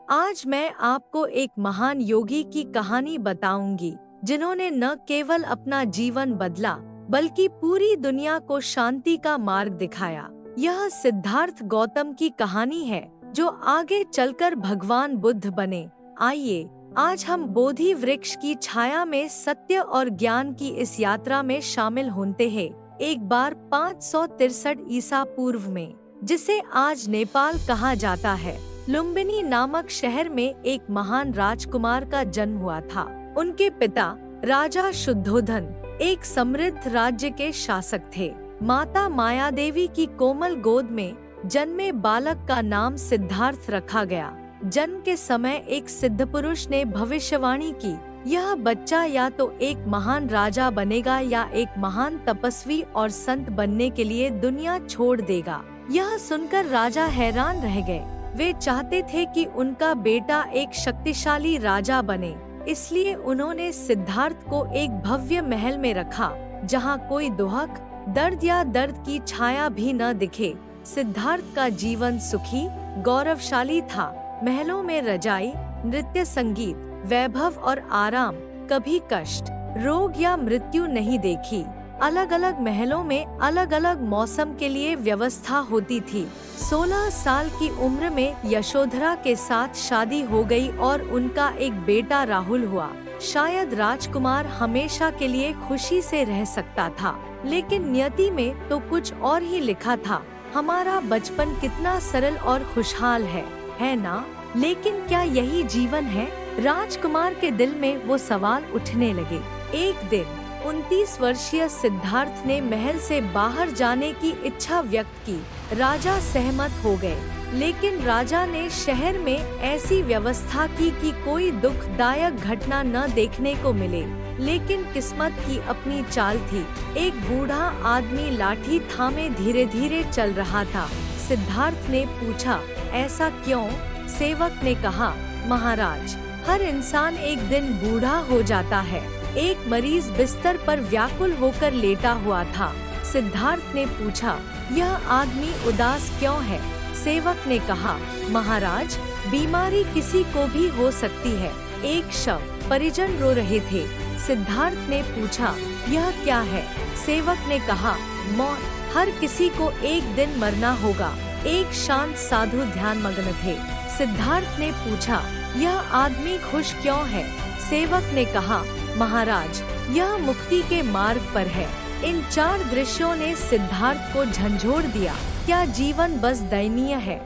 आज मैं आपको एक महान योगी की कहानी बताऊंगी, जिन्होंने न केवल अपना जीवन बदला बल्कि पूरी दुनिया को शांति का मार्ग दिखाया। यह सिद्धार्थ गौतम की कहानी है, जो आगे चलकर भगवान बुद्ध बने। आइए आज हम बोधि वृक्ष की छाया में सत्य और ज्ञान की इस यात्रा में शामिल होते हैं। एक बार 563 ईसा पूर्व में, जिसे आज नेपाल कहा जाता है, लुम्बिनी नामक शहर में एक महान राजकुमार का जन्म हुआ था। उनके पिता राजा शुद्धोधन एक समृद्ध राज्य के शासक थे। माता मायादेवी की कोमल गोद में जन्मे बालक का नाम सिद्धार्थ रखा गया। जन्म के समय एक सिद्ध पुरुष ने भविष्यवाणी की, यह बच्चा या तो एक महान राजा बनेगा या एक महान तपस्वी और संत बनने के लिए दुनिया छोड़ देगा। यह सुनकर राजा हैरान रह गए। वे चाहते थे कि उनका बेटा एक शक्तिशाली राजा बने, इसलिए उन्होंने सिद्धार्थ को एक भव्य महल में रखा, जहां कोई दुहक, दर्द या दर्द की छाया भी न दिखे। सिद्धार्थ का जीवन सुखी, गौरवशाली था। महलों में रजाई, नृत्य, संगीत, वैभव और आराम, कभी कष्ट, रोग या मृत्यु नहीं देखी। अलग अलग महलों में अलग अलग मौसम के लिए व्यवस्था होती थी। 16 साल की उम्र में यशोधरा के साथ शादी हो गई और उनका एक बेटा राहुल हुआ। शायद राजकुमार हमेशा के लिए खुशी से रह सकता था, लेकिन नियति में तो कुछ और ही लिखा था। हमारा बचपन कितना सरल और खुशहाल है ना? लेकिन क्या यही जीवन है? राजकुमार के दिल में वो सवाल उठने लगे। एक दिन 29 वर्षीय सिद्धार्थ ने महल से बाहर जाने की इच्छा व्यक्त की। राजा सहमत हो गए, लेकिन राजा ने शहर में ऐसी व्यवस्था की कि कोई दुखदायक घटना न देखने को मिले। लेकिन किस्मत की अपनी चाल थी। एक बूढ़ा आदमी लाठी थामे धीरे धीरे चल रहा था। सिद्धार्थ ने पूछा, ऐसा क्यों? सेवक ने कहा, महाराज, हर इंसान एक दिन बूढ़ा हो जाता है। एक मरीज बिस्तर पर व्याकुल होकर लेटा हुआ था। सिद्धार्थ ने पूछा, यह आदमी उदास क्यों है? सेवक ने कहा, महाराज, बीमारी किसी को भी हो सकती है। एक शव, परिजन रो रहे थे। सिद्धार्थ ने पूछा, यह क्या है? सेवक ने कहा, मौत, हर किसी को एक दिन मरना होगा। एक शांत साधु ध्यान मग्न थे। सिद्धार्थ ने पूछा, यह आदमी खुश क्यों है? सेवक ने कहा, महाराज, यह मुक्ति के मार्ग पर है। इन 4 दृश्यों ने सिद्धार्थ को झंझोड़ दिया। क्या जीवन बस दयनीय है?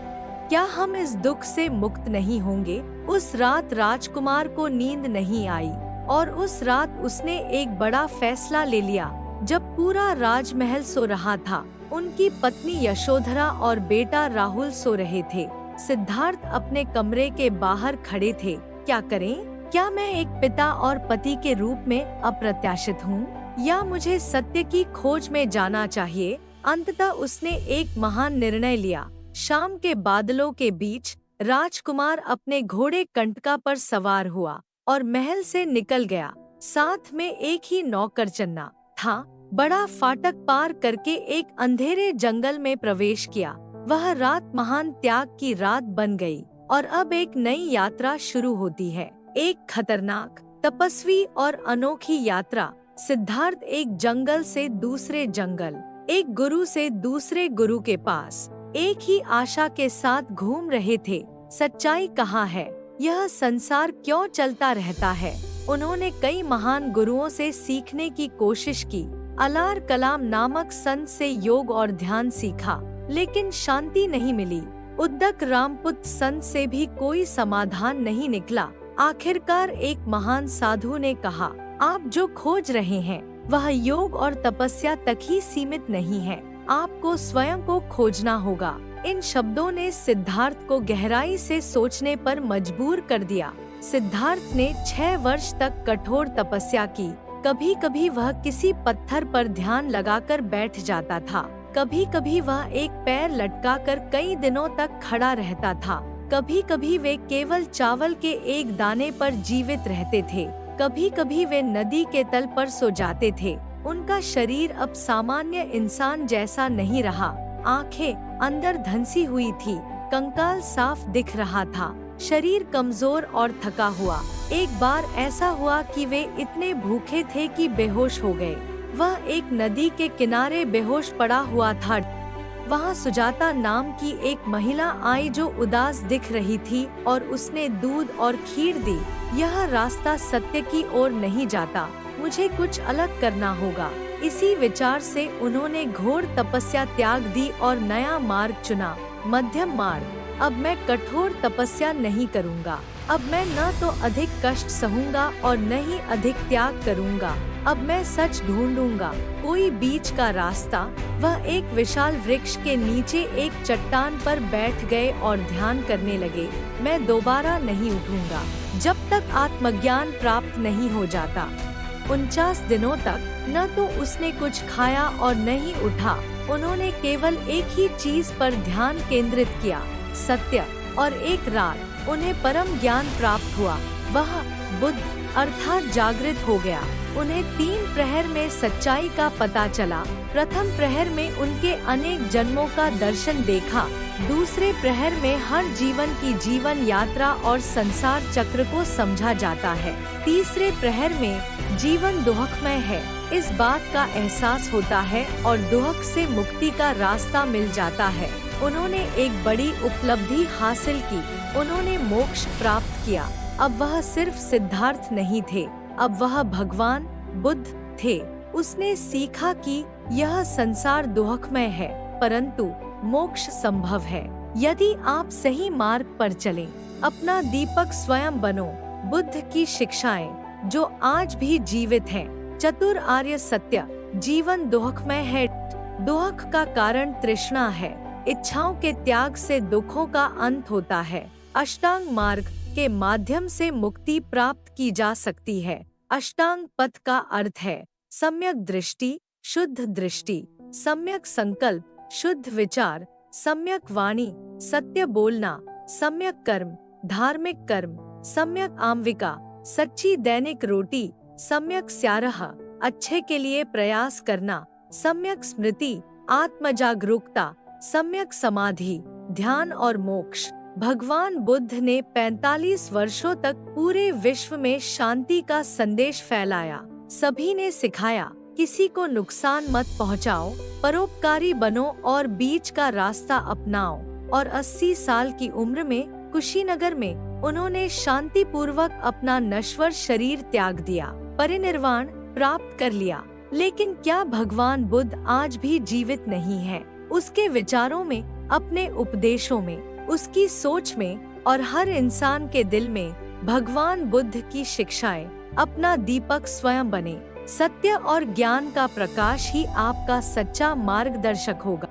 क्या हम इस दुख से मुक्त नहीं होंगे? उस रात राजकुमार को नींद नहीं आई और उस रात उसने एक बड़ा फैसला ले लिया। जब पूरा राजमहल सो रहा था, उनकी पत्नी यशोधरा और बेटा राहुल सो रहे थे। सिद्धार्थ अपने कमरे के बाहर खड़े थे। क्या करें? क्या मैं एक पिता और पति के रूप में अप्रत्याशित हूँ, या मुझे सत्य की खोज में जाना चाहिए? अंततः उसने एक महान निर्णय लिया। शाम के बादलों के बीच राजकुमार अपने घोड़े कंटका पर सवार हुआ और महल से निकल गया। साथ में एक ही नौकर चन्ना था। बड़ा फाटक पार करके एक अंधेरे जंगल में प्रवेश किया। वह रात महान त्याग की रात बन गई और अब एक नई यात्रा शुरू होती है। एक खतरनाक, तपस्वी और अनोखी यात्रा। सिद्धार्थ एक जंगल से दूसरे जंगल, एक गुरु से दूसरे गुरु के पास एक ही आशा के साथ घूम रहे थे। सच्चाई कहाँ है? यह संसार क्यों चलता रहता है? उन्होंने कई महान गुरुओं से सीखने की कोशिश की। अलार कलाम नामक संत से योग और ध्यान सीखा, लेकिन शांति नहीं मिली। उद्दक रामपुत संत से भी कोई समाधान नहीं निकला। आखिरकार एक महान साधु ने कहा, आप जो खोज रहे हैं वह योग और तपस्या तक ही सीमित नहीं है, आपको स्वयं को खोजना होगा। इन शब्दों ने सिद्धार्थ को गहराई से सोचने पर मजबूर कर दिया। सिद्धार्थ ने 6 वर्ष तक कठोर तपस्या की। कभी कभी वह किसी पत्थर पर ध्यान लगाकर बैठ जाता था, कभी कभी वह एक पैर लटकाकर कई दिनों तक खड़ा रहता था। कभी कभी वे केवल चावल के एक दाने पर जीवित रहते थे। कभी कभी वे नदी के तल पर सो जाते थे। उनका शरीर अब सामान्य इंसान जैसा नहीं रहा। आंखें अंदर धंसी हुई थी, कंकाल साफ दिख रहा था। शरीर कमजोर और थका हुआ। एक बार ऐसा हुआ कि वे इतने भूखे थे कि बेहोश हो गए। वह एक नदी के किनारे बेहोश पड़ा हुआ था। वहाँ सुजाता नाम की एक महिला आई जो उदास दिख रही थी और उसने दूध और खीर दी। यह रास्ता सत्य की ओर नहीं जाता, मुझे कुछ अलग करना होगा। इसी विचार से उन्होंने घोर तपस्या त्याग दी और नया मार्ग चुना, मध्यम मार्ग। अब मैं कठोर तपस्या नहीं करूँगा। अब मैं न तो अधिक कष्ट सहूंगा और न ही अधिक त्याग करूँगा। अब मैं सच ढूंढूंगा, कोई बीच का रास्ता। वह एक विशाल वृक्ष के नीचे एक चट्टान पर बैठ गए और ध्यान करने लगे। मैं दोबारा नहीं उठूंगा जब तक आत्मज्ञान प्राप्त नहीं हो जाता। 49 दिनों तक न तो उसने कुछ खाया और न ही उठा। उन्होंने केवल एक ही चीज पर ध्यान केंद्रित किया, सत्य। और एक रात उन्हें परम ज्ञान प्राप्त हुआ। वह बुद्ध अर्थात जागृत हो गया। उन्हें 3 प्रहर में सच्चाई का पता चला। प्रथम प्रहर में उनके अनेक जन्मों का दर्शन देखा। दूसरे प्रहर में हर जीवन की जीवन यात्रा और संसार चक्र को समझा जाता है। तीसरे प्रहर में जीवन दुहकमय है, इस बात का एहसास होता है और दुहक से मुक्ति का रास्ता मिल जाता है। उन्होंने एक बड़ी उपलब्धि हासिल की, उन्होंने मोक्ष प्राप्त किया। अब वह सिर्फ सिद्धार्थ नहीं थे, अब वह भगवान बुद्ध थे। उसने सीखा कि यह संसार दुहकमय है, परंतु मोक्ष संभव है यदि आप सही मार्ग पर चलें। अपना दीपक स्वयं बनो। बुद्ध की शिक्षाएं जो आज भी जीवित हैं। चतुर आर्य सत्य। जीवन दुहकमय है। दुहक का कारण तृष्णा है। इच्छाओं के त्याग से दुखों का अंत होता है। अष्टांग मार्ग के माध्यम से मुक्ति प्राप्त की जा सकती है। अष्टांग पथ का अर्थ है सम्यक दृष्टि, शुद्ध दृष्टि, सम्यक संकल्प, शुद्ध विचार, सम्यक वाणी, सत्य बोलना, सम्यक कर्म, धार्मिक कर्म, सम्यक आमविका, सच्ची दैनिक रोटी, सम्यक स्यारह, अच्छे के लिए प्रयास करना, सम्यक स्मृति, आत्मजागरूकता, सम्यक समाधि, ध्यान और मोक्ष। भगवान बुद्ध ने 45 वर्षों तक पूरे विश्व में शांति का संदेश फैलाया। सभी ने सिखाया, किसी को नुकसान मत पहुंचाओ, परोपकारी बनो और बीच का रास्ता अपनाओ। और 80 साल की उम्र में कुशीनगर में उन्होंने शांति पूर्वक अपना नश्वर शरीर त्याग दिया, परिनिर्वाण प्राप्त कर लिया। लेकिन क्या भगवान बुद्ध आज भी जीवित नहीं है? उसके विचारों में, अपने उपदेशों में, उसकी सोच में और हर इंसान के दिल में भगवान बुद्ध की शिक्षाएं अपना दीपक स्वयं बने। सत्य और ज्ञान का प्रकाश ही आपका सच्चा मार्गदर्शक होगा।